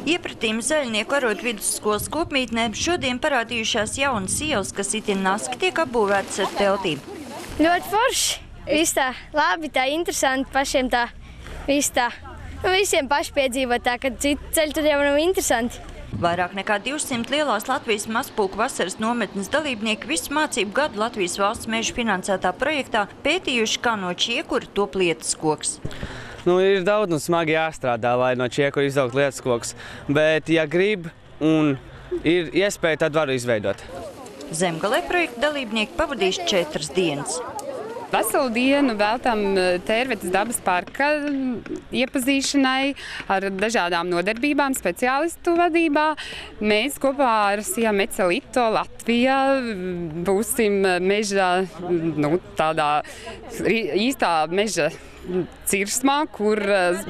Iepratīm Zaļnieku arotu vidusskolas kopmītnē šodien parādījušās jaunas ielas, kas itin naski tiek apbūvētas ar teltīm. Ļoti forši. Viss tā labi, tā interesanti pašiem tā. Viss tā. Visiem paši piedzīvot tā, ka citu ceļu tur jau nav interesanti. Vairāk nekā 200 lielās Latvijas mazpulku vasaras nometnes dalībnieki visu mācību gadu Latvijas valsts meža finansētā projektā pētījuši, kā no čiekura top lietuskoks. Ir daudz un smagi jāstrādā, lai no čiekura izaugt lietuskoks, bet, ja grib un ir iespēja, tad varu izveidot. Zemgalē projekta dalībnieki pavadījuši 4 dienas. Veselu dienu veltam Tērvetes dabas parka iepazīšanai ar dažādām nodarbībām speciālistu vadībā. Mēs kopā ar Sija Mecelito Latvijā būsim meža, tādā īstā meža cirsmā, kur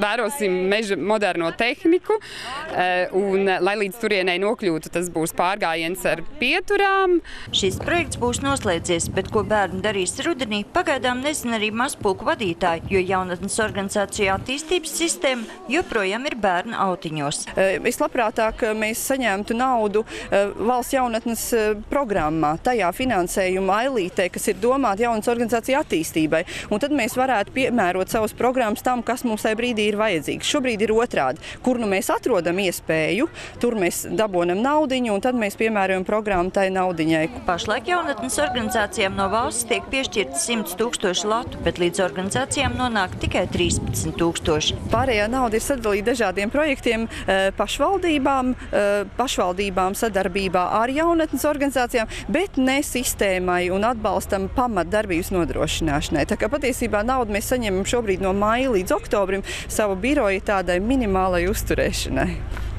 vērosim meža moderno tehniku, un, lai līdz turienei nokļūtu, tas būs pārgājiens ar pieturām. Šis projekts būs noslēdzies, bet ko bērni darīs rudenī, pagaidām nezina arī mazpulku vadītāji, jo jaunatnes organizāciju attīstības sistēma joprojām ir bērnu autiņos. Vislabprātāk mēs saņemtu naudu valsts jaunatnes programmā, tajā finansējuma ailītē, kas ir domāta jaunas organizāciju attīstībai, un tad mēs varētu piemērot savas programmas tam, kas mums tajā brīdī ir vajadzīgs. Šobrīd ir otrādi, kur mēs atrodam iespēju, tur mēs dabonam naudiņu, un tad mēs piemērojam programmu tai naudiņai. Pašlaik jaunatnes organizācijām no valsts tiek piešķirti 100 000 latu, bet līdz organizācijām nonāk tikai 13 000. Pārējā nauda ir sadalīta dažādiem projektiem, pašvaldībām sadarbībā ar jaunatnes organizācijām, bet ne sistēmai un atbalstam pamatdarbības nodrošināšanai. Tā kā patiesībā naudu mēs saņemam šobrīd no maija līdz oktobrim savu biroju tādai minimālai uzturēšanai.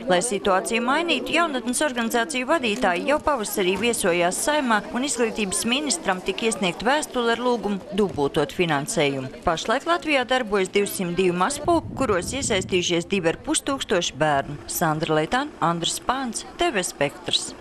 Lai situāciju mainītu, jaunatnes organizāciju vadītāji jau pavasarī viesojās Saeimā un izglītības ministram tika iesniegt vēstule ar lūgumu dubultot finansējumu. Pašlaik Latvijā darbojas 202 mazpulku, kuros iesaistījušies 2500 bērnu. Sandra Leitāna, Andris Pāns, TV Spektrs.